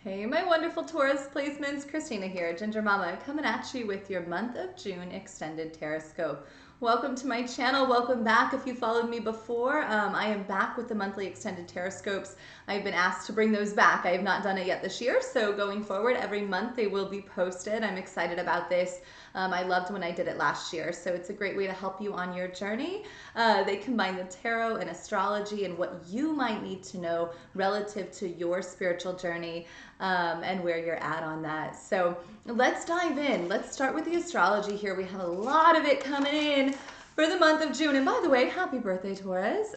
Hey, my wonderful Taurus placements. Christina here, Ginger Mama, coming at you with your month of June extended Tarotscope. Welcome to my channel. Welcome back if you followed me before. I am back with the monthly extended Tarotscopes. I've been asked to bring those back. I have not done it yet this year, so going forward, every month they will be posted. I'm excited about this. I loved when I did it last year, so it's a great way to help you on your journey. They combine the tarot and astrology and what you might need to know relative to your spiritual journey and where you're at on that. So let's dive in. Let's start with the astrology here. We have a lot of it coming in for the month of June. And by the way, happy birthday, Taurus.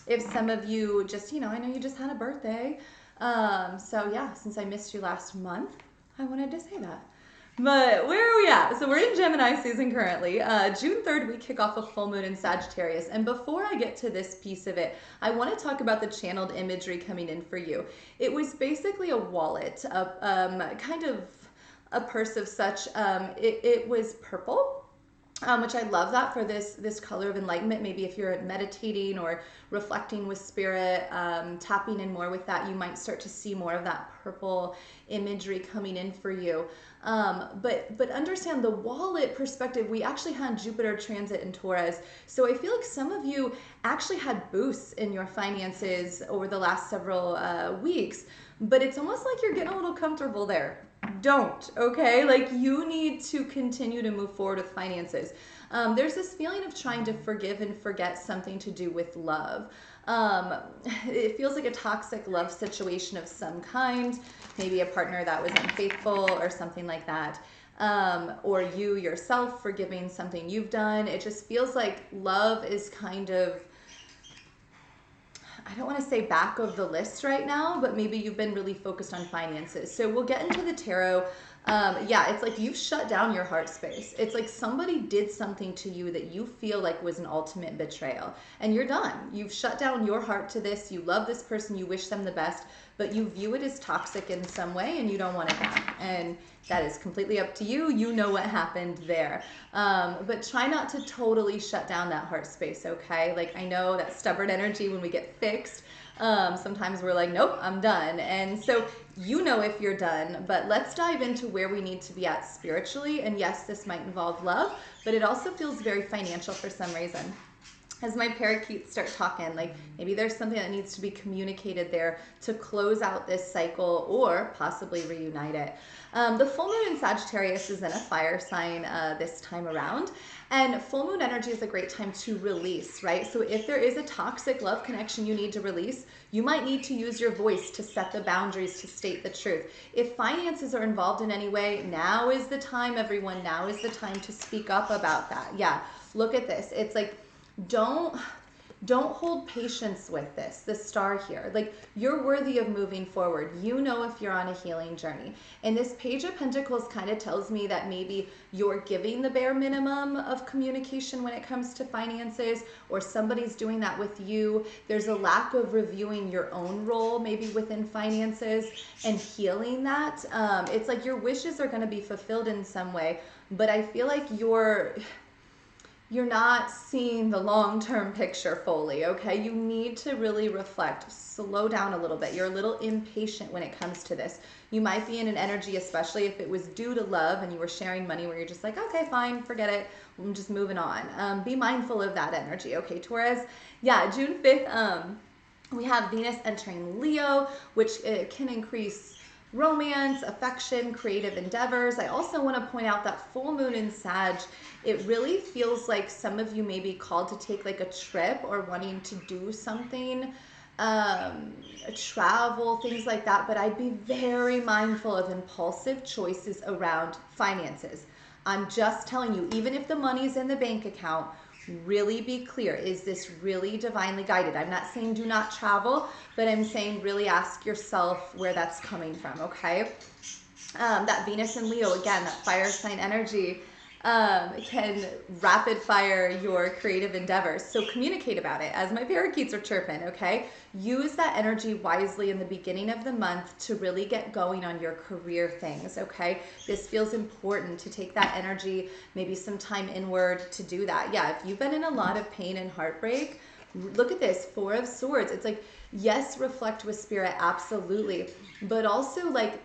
If some of you just, I know you just had a birthday. So yeah, since I missed you last month, I wanted to say that. But where are we at? So we're in Gemini season currently. June 3rd, we kick off a full moon in Sagittarius. And before I get to this piece of it, I want to talk about the channeled imagery coming in for you. It was basically a wallet, kind of a purse of such. It was purple. Which I love that for this color of enlightenment. Maybe if you're meditating or reflecting with spirit, tapping in more with that, you might start to see more of that purple imagery coming in for you. But understand the wallet perspective. We actually had Jupiter transit in Taurus, so I feel like some of you actually had boosts in your finances over the last several weeks. But it's almost like you're getting a little comfortable there. Don't, okay? Like you need to continue to move forward with finances. There's this feeling of trying to forgive and forget something to do with love. It feels like a toxic love situation of some kind, maybe a partner that was unfaithful or something like that. Or you yourself forgiving something you've done. It just feels like love is kind of, I don't want to say back of the list right now, but maybe you've been really focused on finances. So we'll get into the tarot. Yeah, it's like you've shut down your heart space. It's like somebody did something to you that you feel like was an ultimate betrayal, and you're done. You've shut down your heart to this. You love this person. You wish them the best, but you view it as toxic in some way, and you don't want it back. And that is completely up to you. You know what happened there. But try not to totally shut down that heart space, okay? Like I know that stubborn energy when we get fixed, sometimes we're like, nope, I'm done. And so you know if you're done, but let's dive into where we need to be at spiritually. And yes, this might involve love, but it also feels very financial for some reason. As my parakeets start talking, like maybe there's something that needs to be communicated there to close out this cycle or possibly reunite it. The full moon in Sagittarius is in a fire sign this time around. And full moon energy is a great time to release, right? So if there is a toxic love connection you need to release, you might need to use your voice to set the boundaries, to state the truth. If finances are involved in any way, now is the time, everyone. Now is the time to speak up about that. Yeah, look at this. It's like, don't hold patience with the star here. Like you're worthy of moving forward. You know if you're on a healing journey. And this Page of Pentacles kind of tells me that maybe you're giving the bare minimum of communication when it comes to finances, or somebody's doing that with you. There's a lack of reviewing your own role maybe within finances and healing that. It's like your wishes are going to be fulfilled in some way, but I feel like you're not seeing the long-term picture fully, okay? You need to really reflect, slow down a little bit. You're a little impatient when it comes to this. You might be in an energy, especially if it was due to love and you were sharing money where you're just like, okay, fine, forget it. I'm just moving on. Be mindful of that energy, okay, Taurus? Yeah, June 5th, we have Venus entering Leo, which can increase romance, affection, creative endeavors. I also want to point out that full moon in Sag, it really feels like some of you may be called to take like a trip or wanting to do something, travel, things like that. But I'd be very mindful of impulsive choices around finances. I'm just telling you, even if the money's in the bank account, really be clear. Is this really divinely guided? I'm not saying do not travel, but I'm saying really ask yourself where that's coming from, okay? That Venus and Leo, again, that fire sign energy can rapid fire your creative endeavors. So communicate about it as my parakeets are chirping, okay? Use that energy wisely in the beginning of the month to really get going on your career things, okay? This feels important to take that energy, maybe some time inward to do that. Yeah, if you've been in a lot of pain and heartbreak, Look at this, Four of Swords. It's like, yes, reflect with spirit, absolutely. But also like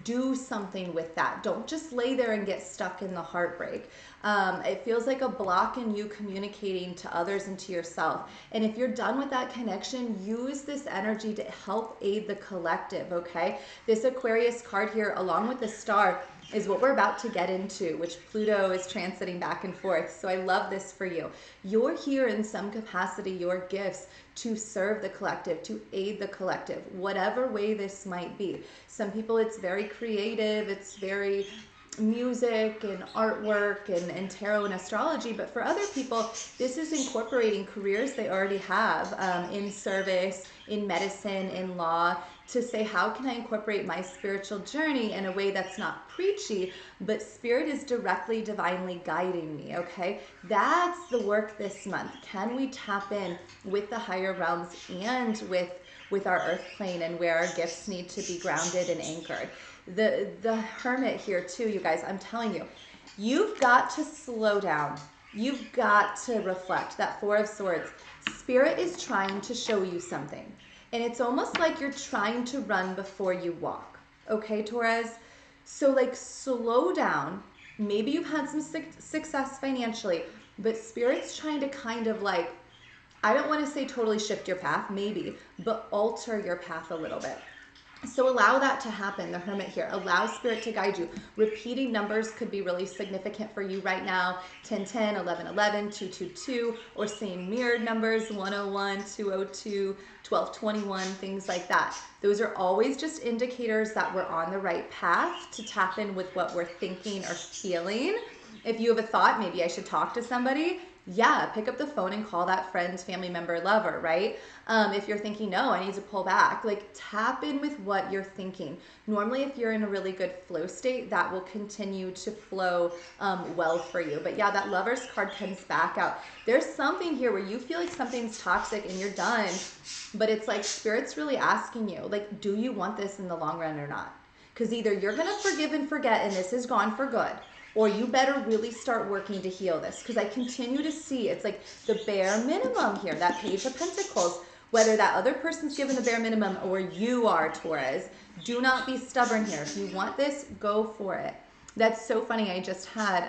do something with that. Don't just lay there and get stuck in the heartbreak. It feels like a block in you communicating to others and to yourself. And if you're done with that connection, use this energy to help aid the collective, okay? This Aquarius card here, along with the star, is what we're about to get into, which Pluto is transiting back and forth. So I love this for you. You're here in some capacity, your gifts, to serve the collective, to aid the collective, whatever way this might be. Some people, it's very creative, it's very music and artwork and tarot and astrology, but for other people, this is incorporating careers they already have in service, in medicine, in law, to say, how can I incorporate my spiritual journey in a way that's not preachy, but spirit is directly, divinely guiding me, okay? That's the work this month. Can we tap in with the higher realms and with our earth plane and where our gifts need to be grounded and anchored? The Hermit here too, you guys, I'm telling you, you've got to slow down. You've got to reflect. That Four of Swords. Spirit is trying to show you something. And it's almost like you're trying to run before you walk. Okay, Taurus? So like slow down. Maybe you've had some success financially, but Spirit's trying to kind of like, I don't want to say totally shift your path, maybe, but alter your path a little bit. So allow that to happen, the Hermit here. Allow Spirit to guide you. Repeating numbers could be really significant for you right now. 1010, 1111, 222, or seeing mirrored numbers, 101, 202, 1221, things like that. Those are always just indicators that we're on the right path to tap in with what we're thinking or feeling. If you have a thought, maybe I should talk to somebody, yeah, pick up the phone and call that friend, family member, lover, right? If you're thinking, no, I need to pull back, like tap in with what you're thinking. Normally, if you're in a really good flow state, that will continue to flow well for you. But yeah, that Lover's card comes back out. There's something here where you feel like something's toxic and you're done, but it's like Spirit's really asking you, like, do you want this in the long run or not? Because either you're going to forgive and forget and this is gone for good, or you better really start working to heal this. Because I continue to see it's like the bare minimum here, that Page of Pentacles, whether that other person's given the bare minimum or you are, Taurus, do not be stubborn here. If you want this, go for it. That's so funny. I just had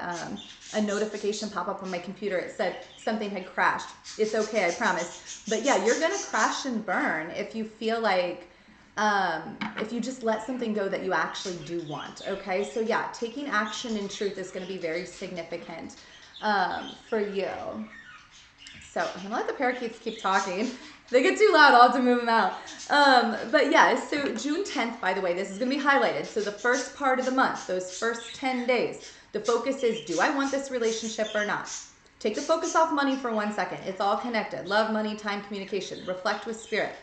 a notification pop up on my computer. It said something had crashed. It's okay, I promise. But yeah, you're going to crash and burn if you feel like, if you just let something go that you actually do want, okay? So yeah, taking action in truth is going to be very significant for you. So I'm going to let the parakeets keep talking. If they get too loud, I'll have to move them out. But yeah, so June 10th, by the way, this is going to be highlighted. So the first part of the month, those first 10 days, the focus is, do I want this relationship or not? Take the focus off money for 1 second. It's all connected. Love, money, time, communication. Reflect with Spirit.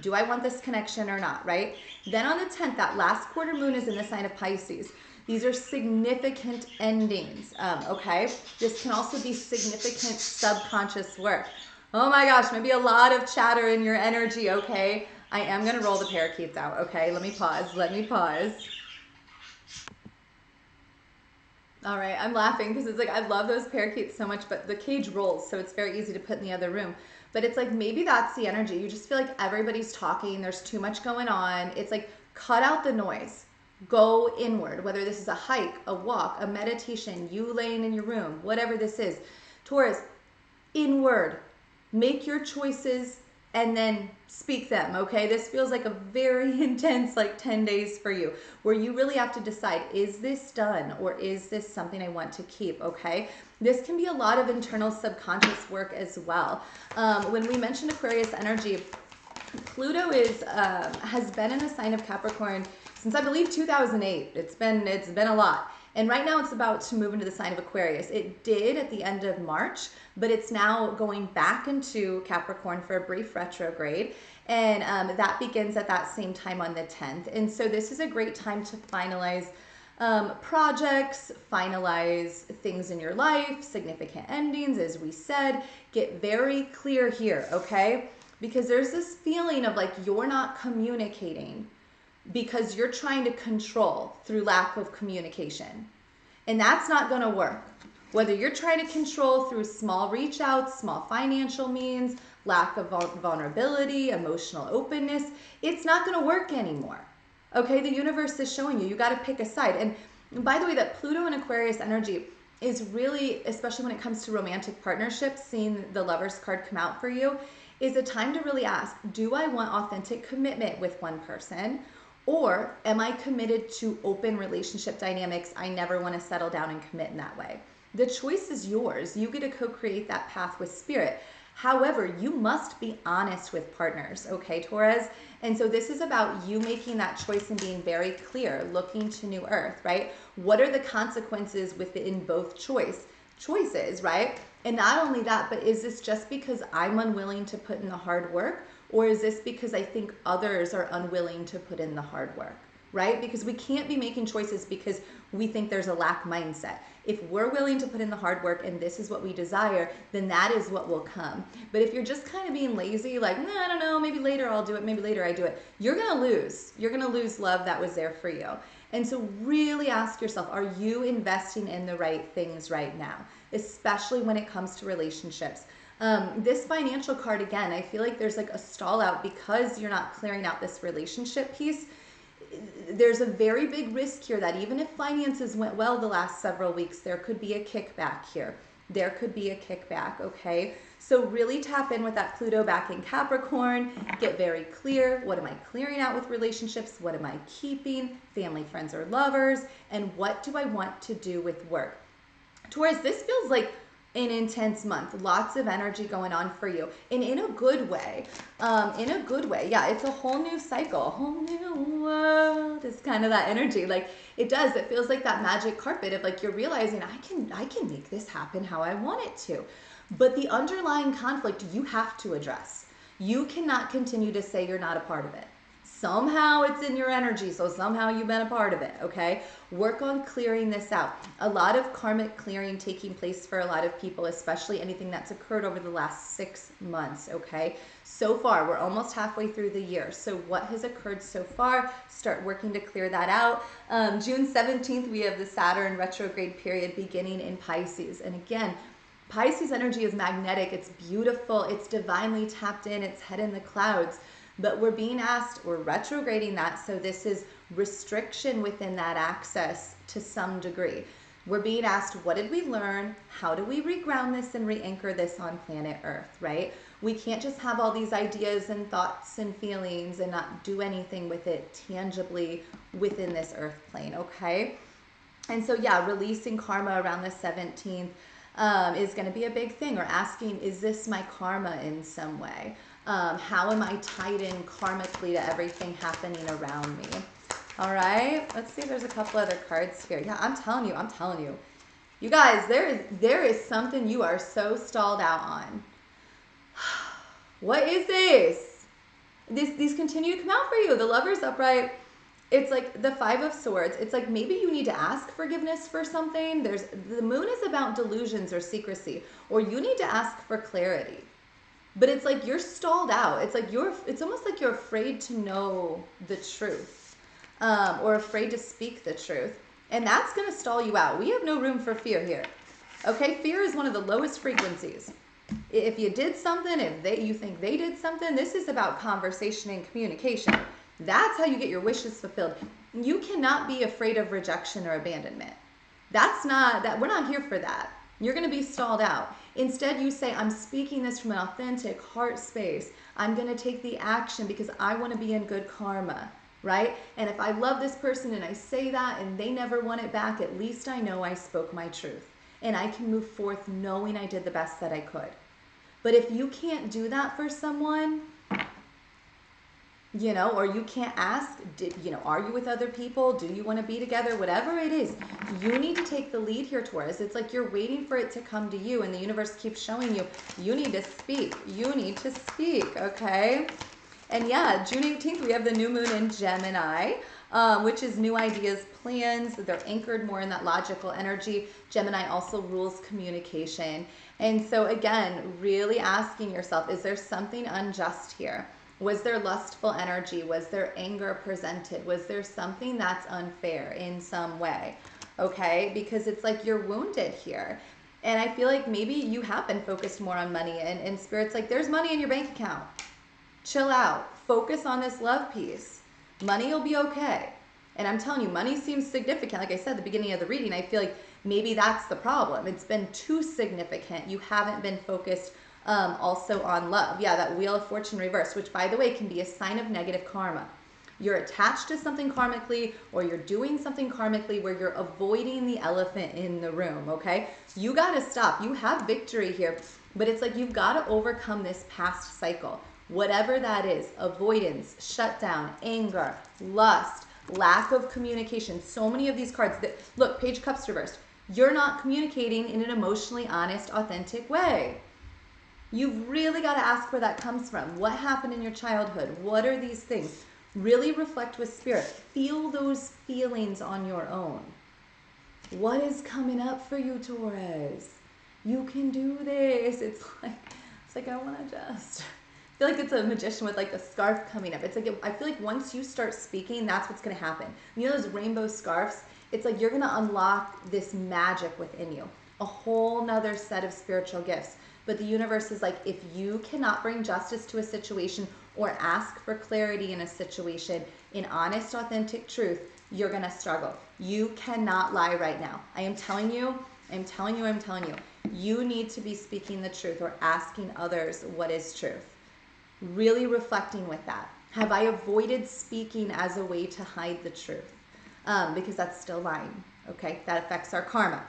Do I want this connection or not, right? Then on the 10th, that last quarter moon is in the sign of Pisces. These are significant endings, okay? This can also be significant subconscious work. Oh my gosh, maybe a lot of chatter in your energy, okay? I am going to roll the parakeets out, okay? Let me pause. All right, I'm laughing because it's like I love those parakeets so much, but the cage rolls, so it's very easy to put in the other room. But it's like maybe that's the energy. You just feel like everybody's talking. There's too much going on. It's like cut out the noise. Go inward, whether this is a hike, a walk, a meditation, you laying in your room, whatever this is. Taurus, inward. Make your choices and then speak them, okay? This feels like a very intense, like 10 days for you, where you really have to decide, is this done or is this something I want to keep, okay? This can be a lot of internal subconscious work as well. When we mentioned Aquarius energy, Pluto has been in the sign of Capricorn since I believe 2008. It's been a lot. And right now it's about to move into the sign of Aquarius. It did at the end of March, but it's now going back into Capricorn for a brief retrograde. And that begins at that same time on the 10th. And so this is a great time to finalize projects, finalize things in your life, significant endings, as we said. Get very clear here, okay? Because there's this feeling of like you're not communicating because you're trying to control through lack of communication. And that's not going to work. Whether you're trying to control through small reach outs, small financial means, lack of vulnerability, emotional openness, it's not going to work anymore. Okay, the universe is showing you got to pick a side. And by the way, that Pluto and Aquarius energy is really, especially when it comes to romantic partnerships, seeing the Lovers card come out for you, is a time to really ask, do I want authentic commitment with one person? Or am I committed to open relationship dynamics? I never want to settle down and commit in that way. The choice is yours. You get to co-create that path with spirit. However, you must be honest with partners, okay, Taurus? And so this is about you making that choice and being very clear, looking to new earth, right? What are the consequences within both choices, right? And not only that, but is this just because I'm unwilling to put in the hard work? Or is this because I think others are unwilling to put in the hard work, right? Because we can't be making choices because we think there's a lack mindset. If we're willing to put in the hard work and this is what we desire, then that is what will come. But if you're just kind of being lazy, like, nah, I don't know, maybe later I'll do it, maybe later I do it, you're going to lose. You're going to lose love that was there for you. And so really ask yourself, are you investing in the right things right now, especially when it comes to relationships? This financial card, again, I feel like there's like a stall out because you're not clearing out this relationship piece. There's a very big risk here that even if finances went well the last several weeks, there could be a kickback here. There could be a kickback, okay? So really tap in with that Pluto back in Capricorn. Get very clear. What am I clearing out with relationships? What am I keeping? Family, friends, or lovers? And what do I want to do with work? Taurus, this feels like an intense month. Lots of energy going on for you. And in a good way. Yeah, it's a whole new cycle. A whole new world is kind of that energy. Like it does. It feels like that magic carpet of like you're realizing I can make this happen how I want it to. But the underlying conflict you have to address. You cannot continue to say you're not a part of it. Somehow it's in your energy, so somehow you've been a part of it, okay? Work on clearing this out. A lot of karmic clearing taking place for a lot of people, especially anything that's occurred over the last 6 months, okay? So far, we're almost halfway through the year. So what has occurred so far? Start working to clear that out. June 17th, we have the Saturn retrograde period beginning in Pisces. And again, Pisces energy is magnetic. It's beautiful. It's divinely tapped in. It's head in the clouds. But we're being asked, we're retrograding that, so this is restriction within that access to some degree. We're being asked, what did we learn? How do we reground this and re-anchor this on planet Earth, right? We can't just have all these ideas and thoughts and feelings and not do anything with it tangibly within this Earth plane, okay? And so, yeah, releasing karma around the 17th is going to be a big thing, or asking, is this my karma in some way? How am I tied in karmically to everything happening around me? All right, let's see if there's a couple other cards here. Yeah, I'm telling you. You guys, there is something you are so stalled out on. What is this? These continue to come out for you. The Lover's upright. It's like the Five of Swords. It's like maybe you need to ask forgiveness for something. The Moon is about delusions or secrecy, or you need to ask for clarity. But it's like you're stalled out. It's like it's almost like you're afraid to know the truth, or afraid to speak the truth. And that's going to stall you out. We have no room for fear here. Okay, fear is one of the lowest frequencies. If you did something, you think they did something, this is about conversation and communication. That's how you get your wishes fulfilled. You cannot be afraid of rejection or abandonment. We're not here for that. You're going to be stalled out. Instead, you say, I'm speaking this from an authentic heart space. I'm going to take the action because I want to be in good karma, right? And if I love this person and I say that and they never want it back, at least I know I spoke my truth. And I can move forth knowing I did the best that I could. But if you can't do that for someone, or you can't ask, are you with other people? Do you want to be together? Whatever it is, you need to take the lead here, Taurus. It's like you're waiting for it to come to you, and the universe keeps showing you need to speak. You need to speak, okay? And yeah, June 18th, we have the new moon in Gemini, which is new ideas, plans. They're anchored more in that logical energy. Gemini also rules communication. And so again, really asking yourself, is there something unjust here? Was there lustful energy? Was there anger presented? Was there something that's unfair in some way? Okay, because it's like you're wounded here. And I feel like maybe you have been focused more on money, and Spirit's like, there's money in your bank account. Chill out. Focus on this love piece. Money will be okay. And I'm telling you, money seems significant. Like I said at the beginning of the reading, I feel like maybe that's the problem. It's been too significant. You haven't been focused also on love. Yeah, that Wheel of Fortune reverse, which by the way can be a sign of negative karma. You're attached to something karmically, or you're doing something karmically where you're avoiding the elephant in the room, okay? You got to stop. You have victory here, but it's like you've got to overcome this past cycle. Whatever that is, avoidance, shutdown, anger, lust, lack of communication. So many of these cards that, look, Page of Cups reversed. You're not communicating in an emotionally honest, authentic way. You've really got to ask where that comes from. What happened in your childhood? What are these things? Really reflect with Spirit. Feel those feelings on your own. What is coming up for you, Taurus? You can do this. It's like I want to just... I feel like it's a magician with like a scarf coming up. It's like, I feel like once you start speaking, that's what's going to happen. You know those rainbow scarves? It's like you're going to unlock this magic within you. A whole nother set of spiritual gifts. But the universe is like, if you cannot bring justice to a situation or ask for clarity in a situation in honest, authentic truth, you're going to struggle. You cannot lie right now. I am telling you, you need to be speaking the truth or asking others what is truth. Really reflecting with that. Have I avoided speaking as a way to hide the truth? Because that's still lying. Okay, that affects our karma.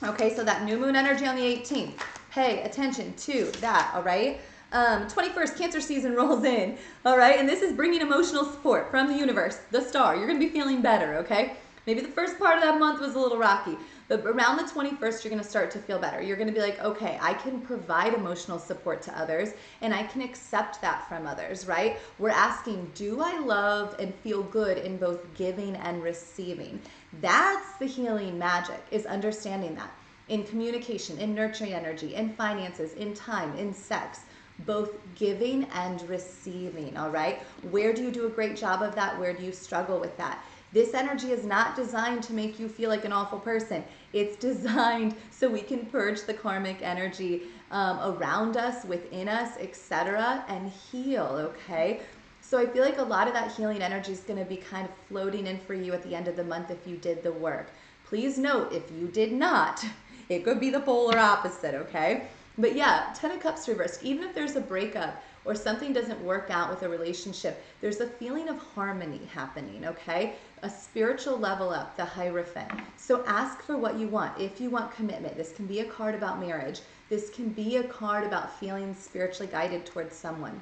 Okay, so that new moon energy on the 18th. Pay attention to that, all right? 21st, Cancer season rolls in, all right? And this is bringing emotional support from the universe, the star. You're going to be feeling better, okay? Maybe the first part of that month was a little rocky, but around the 21st, you're going to start to feel better. You're going to be like, okay, I can provide emotional support to others, and I can accept that from others, right? We're asking, do I love and feel good in both giving and receiving? That's the healing magic, is understanding that. In communication, in nurturing energy, in finances, in time, in sex, both giving and receiving, all right? Where do you do a great job of that? Where do you struggle with that? This energy is not designed to make you feel like an awful person. It's designed so we can purge the karmic energy around us, within us, etc., and heal, okay? So I feel like a lot of that healing energy is going to be kind of floating in for you at the end of the month if you did the work. Please note, if you did not, it could be the polar opposite, okay? But yeah, 10 of Cups reversed. Even if there's a breakup or something doesn't work out with a relationship, there's a feeling of harmony happening, okay? A spiritual level up, the Hierophant. So ask for what you want. If you want commitment, this can be a card about marriage. This can be a card about feeling spiritually guided towards someone.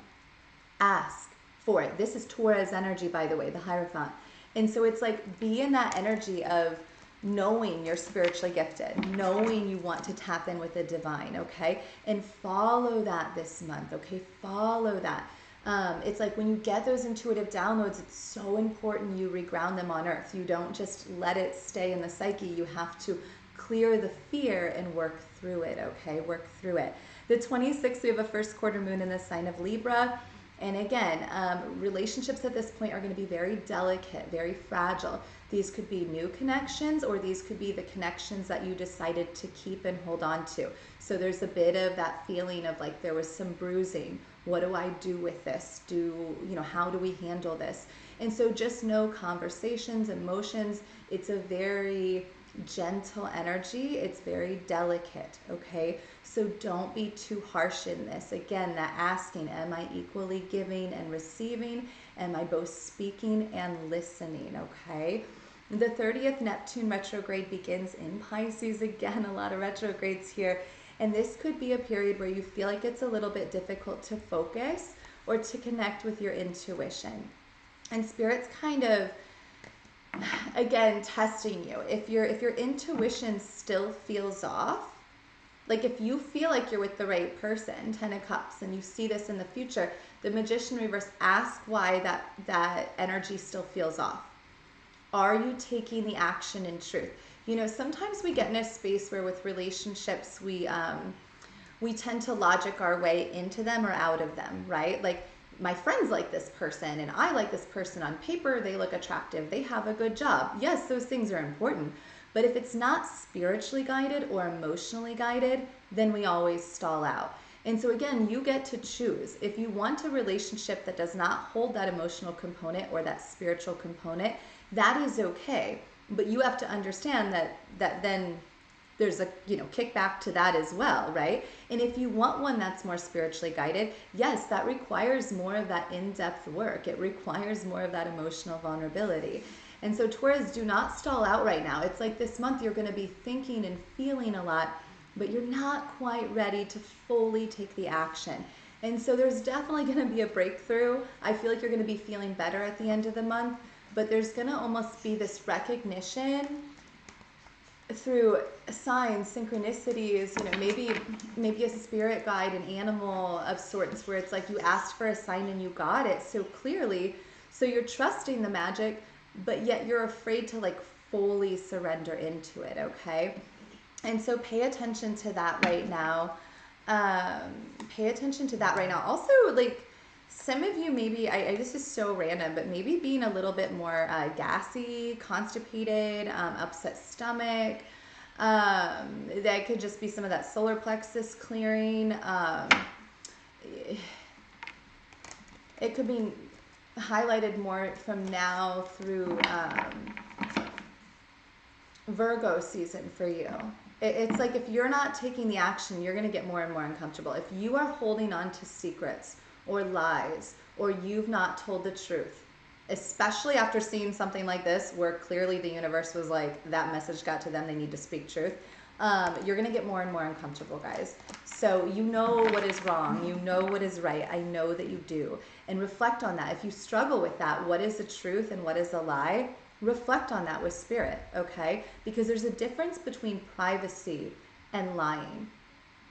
Ask for it. This is Taurus energy, by the way, the Hierophant. And so it's like, be in that energy of knowing you're spiritually gifted, knowing you want to tap in with the divine, okay? And follow that this month, okay? Follow that. It's like when you get those intuitive downloads, it's so important you reground them on earth. You don't just let it stay in the psyche. You have to clear the fear and work through it, okay? Work through it. The 26th, we have a first quarter moon in the sign of Libra. And again, relationships at this point are going to be very delicate, very fragile. These could be new connections, or these could be the connections that you decided to keep and hold on to. So there's a bit of that feeling of like there was some bruising. What do I do with this? How do we handle this? And so just know conversations, emotions, it's a very gentle energy. It's very delicate, okay? So don't be too harsh in this. Again, that asking, am I equally giving and receiving? Am I both speaking and listening, okay? The 30th Neptune retrograde begins in Pisces. Again, a lot of retrogrades here. And this could be a period where you feel like it's a little bit difficult to focus or to connect with your intuition. And Spirit's kind of, again, testing you. If your intuition still feels off, like if you feel like you're with the right person, 10 of Cups, and you see this in the future, the Magician reverse, ask why that energy still feels off. Are you taking the action in truth? Sometimes we get in a space where with relationships, we tend to logic our way into them or out of them, right? Like, my friends like this person and I like this person. On paper, they look attractive. They have a good job. Yes, those things are important. But if it's not spiritually guided or emotionally guided, then we always stall out. And so again, you get to choose. If you want a relationship that does not hold that emotional component or that spiritual component, that is okay. But you have to understand that then there's a kickback to that as well, right? And if you want one that's more spiritually guided, yes, that requires more of that in-depth work. It requires more of that emotional vulnerability. And so Taurus, do not stall out right now. It's like this month you're going to be thinking and feeling a lot, but you're not quite ready to fully take the action. And so there's definitely going to be a breakthrough. I feel like you're going to be feeling better at the end of the month, but there's going to almost be this recognition through signs, synchronicities, maybe a spirit guide, an animal of sorts, where it's like you asked for a sign and you got it so clearly. So you're trusting the magic, but yet you're afraid to like fully surrender into it, okay? And so pay attention to that right now. Pay attention to that right now. Also, like, some of you maybe, this is so random, but maybe being a little bit more gassy, constipated, upset stomach. That could just be some of that solar plexus clearing. It could be highlighted more from now through Virgo season for you. It's like if you're not taking the action, you're going to get more and more uncomfortable. If you are holding on to secrets or lies, or you've not told the truth, especially after seeing something like this where clearly the universe was like, that message got to them, they need to speak truth, you're going to get more and more uncomfortable, guys. So you know what is wrong, you know what is right. I know that you do. And reflect on that. If you struggle with that, what is the truth and what is a lie? Reflect on that with spirit, okay? Because there's a difference between privacy and lying.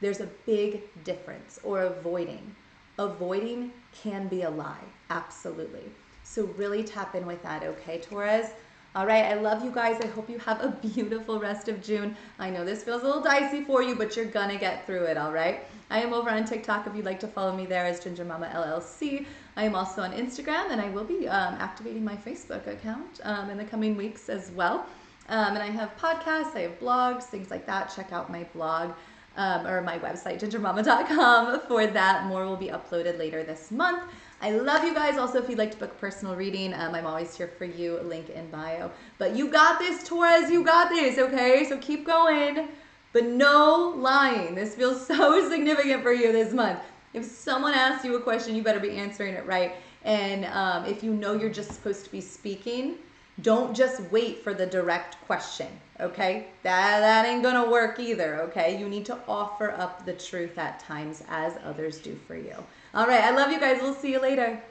There's a big difference. Or avoiding. Avoiding can be a lie, absolutely. So really tap in with that, okay, Taurus? All right, I love you guys. I hope you have a beautiful rest of June. I know this feels a little dicey for you, but you're gonna get through it, all right? I am over on TikTok if you'd like to follow me there as Ginger Mama LLC. I am also on Instagram, and I will be activating my Facebook account in the coming weeks as well. And I have podcasts, I have blogs, things like that. Check out my blog. Or my website, gingermama.com, for that. More will be uploaded later this month. I love you guys. Also, if you'd like to book a personal reading, I'm always here for you. Link in bio. But you got this, Taurus. You got this, okay? So keep going. But no lying. This feels so significant for you this month. If someone asks you a question, you better be answering it right. And if you know you're just supposed to be speaking, don't just wait for the direct question, okay? That ain't gonna work either, okay? You need to offer up the truth at times as others do for you. All right, I love you guys. We'll see you later.